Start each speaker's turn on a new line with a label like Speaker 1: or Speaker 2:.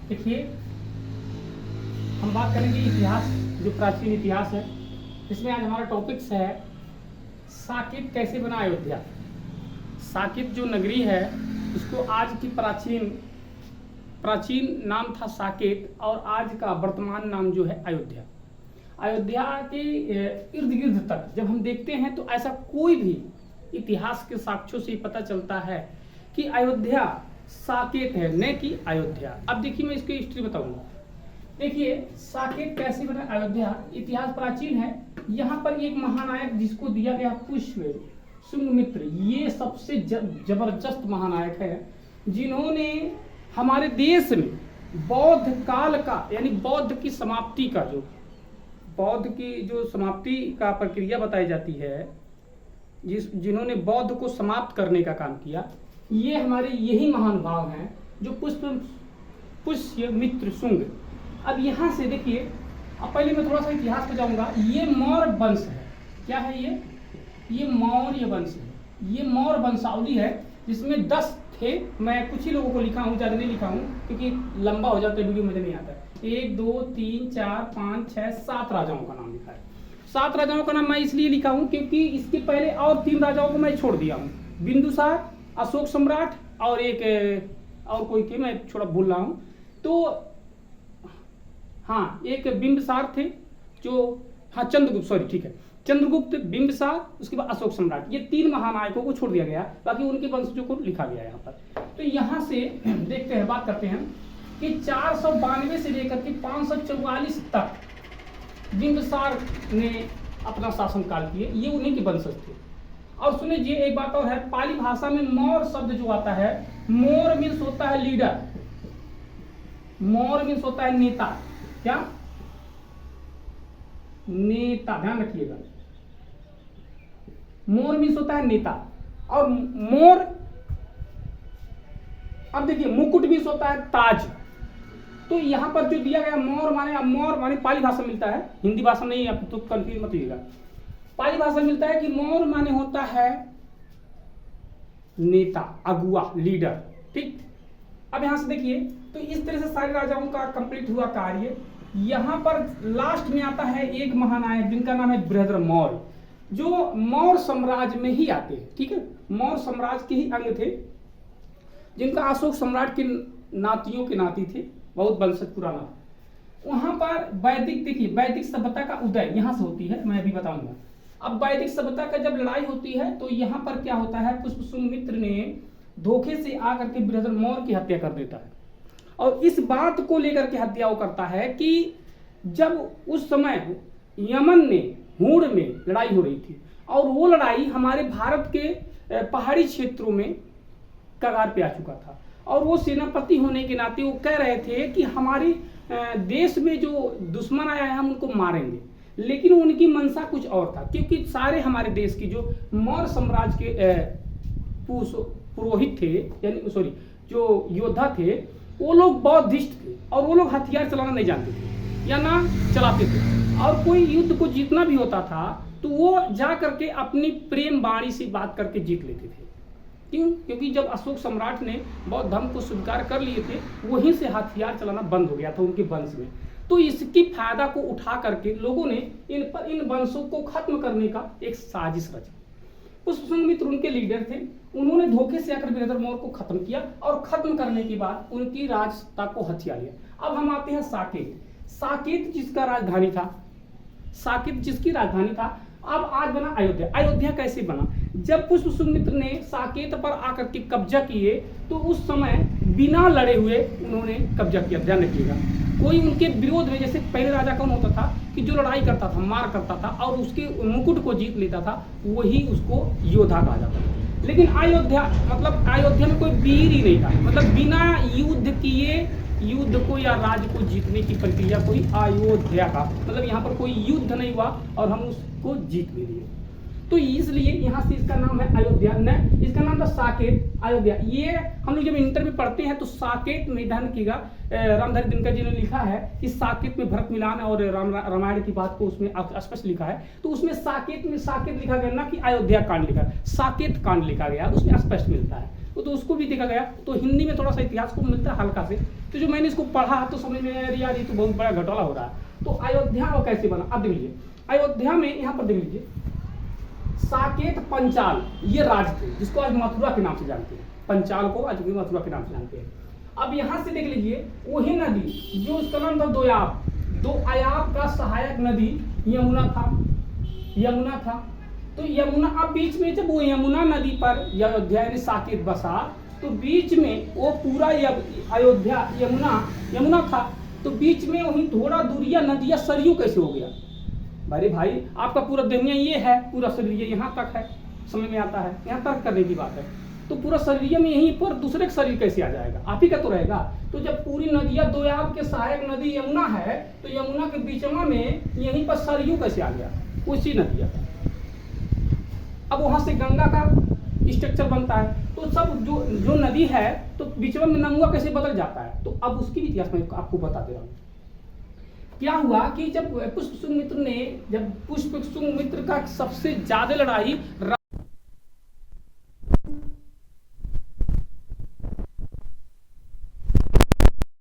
Speaker 1: देखिए, हम बात करेंगे इतिहास, जो प्राचीन इतिहास है। इसमें आज हमारा टॉपिक्स है साकेत कैसे बना अयोध्या। साकेत जो नगरी है इसको आज की प्राचीन नाम था साकेत और आज का वर्तमान नाम जो है अयोध्या। अयोध्या के इर्द गिर्द तक जब हम देखते हैं तो ऐसा कोई भी इतिहास के साक्ष्यों से पता चलता है कि अयोध्या साकेत है, न कि अयोध्या। अब देखिए, मैं इसकी हिस्ट्री बताऊंगा। देखिए, साकेत कैसे बना अयोध्या। इतिहास प्राचीन है। यहाँ पर एक महानायक जिसको दिया गया पुष्य सुंगमित्र, ये सबसे जबरदस्त महानायक है जिन्होंने हमारे देश में बौद्ध काल का, यानी बौद्ध की समाप्ति का, जो बौद्ध की जो समाप्ति का प्रक्रिया बताई जाती है, जिन्होंने बौद्ध को समाप्त करने का काम किया, ये हमारे यही महानुभाव हैं जो पुष्यमित्र शुंग। अब यहाँ से देखिए, अब पहले मैं थोड़ा सा इतिहास पे जाऊंगा। ये मौर्य वंश है। क्या है ये मौर्य वंश है। ये मौर्य वंशावली है जिसमें 10 थे। मैं कुछ ही लोगों को लिखा हूँ, ज़्यादा नहीं लिखा हूँ क्योंकि लंबा हो जाता है, वीडियो मुझे नहीं आता है। 1 2 3 4 5 6 7 राजाओं का नाम लिखा है। 7 राजाओं का नाम मैं इसलिए लिखा हूँ क्योंकि इसके पहले और 3 राजाओं को मैं छोड़ दिया हूँ। बिंदुसार, अशोक सम्राट और एक और कोई के मैं थोड़ा भूल रहा हूँ। तो हाँ, एक बिंबिसार थे जो, हाँ चंद्रगुप्त, सॉरी ठीक है, चंद्रगुप्त, बिंबिसार, उसके बाद अशोक सम्राट। ये 3 महानायकों को छोड़ दिया गया, बाकी उनके वंशजों को लिखा गया यहाँ पर। तो यहाँ से देखते हैं, बात करते हैं कि 492 से लेकर के 544 तक बिंबिसार ने अपना शासनकाल किए। ये उन्हीं के वंशज थे। और सुनिए जी, एक बात और है, पाली भाषा में मौर शब्द जो आता है, मोर मीन्स होता है लीडर, मोर मीन्स होता है नेता। क्या? नेता, ध्यान रखिएगा। मोर मीन्स होता है नेता। और मोर, अब देखिए, मुकुट मीन्स होता है ताज। तो यहां पर जो दिया गया मोर माने पाली भाषा मिलता है, हिंदी भाषा नहीं, अब तो कंफ्यूज मत होइएगा। पाली भाषा मिलता है कि मोर माने होता है नेता, अगुआ, लीडर। ठीक। अब यहां से देखिए, तो इस तरह से सारे राजाओं का कंप्लीट हुआ कार्य। यहां पर लास्ट में आता है एक महानायक जिनका नाम है बृहद्र मौर्य, जो मौर्य साम्राज्य में ही आते हैं। ठीक है, मौर्य साम्राज्य के ही अंग थे, जिनका अशोक सम्राट के नातियों के नाती थे, बहुत वंशज पुराना। वहां पर वैदिक, देखिए वैदिक सभ्यता का उदय यहां से होती है, मैं अभी बताऊंगा। अब वैदिक सभ्यता का जब लड़ाई होती है तो यहाँ पर क्या होता है, पुष्यमित्र ने धोखे से आकर के बृहद्र मौर्य की हत्या कर देता है। और इस बात को लेकर के हत्या वो करता है कि जब उस समय यमन ने हूण में लड़ाई हो रही थी, और वो लड़ाई हमारे भारत के पहाड़ी क्षेत्रों में कगार पे आ चुका था, और वो सेनापति होने के नाते वो कह रहे थे कि हमारे देश में जो दुश्मन आया है हम उनको मारेंगे। लेकिन उनकी मंशा कुछ और था, क्योंकि सारे हमारे देश की जो मौर्य साम्राज्य के पुरोहित थे, यानी सॉरी जो योद्धा थे, वो लोग बौद्धिस्ट थे और वो लोग हथियार चलाना नहीं जानते थे या ना चलाते थे। और कोई युद्ध को जीतना भी होता था तो वो जा करके अपनी प्रेम वाणी से बात करके जीत लेते थे। क्यों? क्योंकि जब अशोक सम्राट ने बौद्ध धर्म को स्वीकार कर लिए थे, वहीं से हथियार चलाना बंद हो गया था उनके वंश में। तो इसकी फायदा को उठा करके लोगों ने इन वंशों को खत्म करने का एक साजिश रचा। पुष्यमित्र उनके लीडर थे। उन्होंने धोखे से आकर बृहद्र मौर्य को खत्म किया, और खत्म करने के बाद उनकी राजसत्ता को हथिया लिया। अब हम आते हैं साकेत। साकेत जिसका राजधानी था, साकेत जिसकी राजधानी था, अब आज बना अयोध्या। अयोध्या कैसे बना? जब पुष्यमित्र ने साकेत पर आकर के कब्जा किए तो उस समय बिना लड़े हुए उन्होंने कब्जा किया। ध्यान रखिएगा, कोई उनके विरोध में, जैसे पहले राजा कौन होता था कि जो लड़ाई करता था, मार करता था और उसके मुकुट को जीत लेता था, वही उसको योद्धा कहा जाता था। लेकिन अयोध्या मतलब अयोध्या में कोई वीर ही नहीं था, मतलब बिना युद्ध किए युद्ध को या राज्य को जीतने की प्रक्रिया कोई अयोध्या का, मतलब यहाँ पर कोई युद्ध नहीं हुआ और हम उसको जीत भी लिए। तो इसलिए यहाँ से इसका नाम है अयोध्या, न इसका नाम था साकेत, अयोध्या। ये हम लोग जब इंटर में पढ़ते हैं तो साकेत में, ध्यान रखिएगा, रामधारी दिनकर जी ने लिखा है कि साकेत में भरत मिलान और रामायण की बात को उसमें स्पष्ट लिखा है। तो उसमें साकेत में साकेत लिखा गया, ना कि अयोध्या कांड लिखा, साकेत कांड लिखा गया, उसमें स्पष्ट मिलता है। तो उसको भी देखा गया। तो हिंदी में थोड़ा सा इतिहास को मिलता है हल्का से, तो जो मैंने इसको पढ़ा तो समझ में आया यार ये तो बहुत बड़ा घोटाला हो रहा है। तो अयोध्या वो कैसे बना, अब देख लीजिए अयोध्या में यहाँ पर देख लीजिए साकेत पंचाल ये राज थे, जिसको आज मथुरा के नाम से जानते हैं, पंचाल को आज भी मथुरा के नाम से जानते हैं। अब यहाँ से देख लीजिए वही नदी जो उसका नाम था दोयाब, दो आयाब का सहायक नदी यमुना था। तो यमुना, अब बीच में जब वो यमुना नदी पर अयोध्या यानी साकेत बसा, तो बीच में वो पूरा अयोध्या यमुना था, तो बीच में वही थोड़ा दूरिया नदिया सरयू कैसे हो गया? अरे भाई आपका पूरा दुनिया ये है, पूरा शरीर यहाँ तक है, समझ में आता है, यहाँ तर्क करने की बात है। तो पूरा शरीर में यहीं पर दूसरे शरीर कैसे आ जाएगा? आप ही का तो रहेगा। तो जब पूरी नदियाँ दोयाब के सहायक नदी यमुना है, तो यमुना के बीचमा में यहीं पर सरयू कैसे आ गया? उसी नदिया। अब वहां से गंगा का स्ट्रक्चर बनता है, तो सब जो नदी है तो बीच में नंगा कैसे बदल जाता है? तो अब उसकी भी इतिहास में आपको बता दे रहा हूँ। क्या हुआ कि जब पुष्पशुंग मित्र का सबसे ज्यादा लड़ाई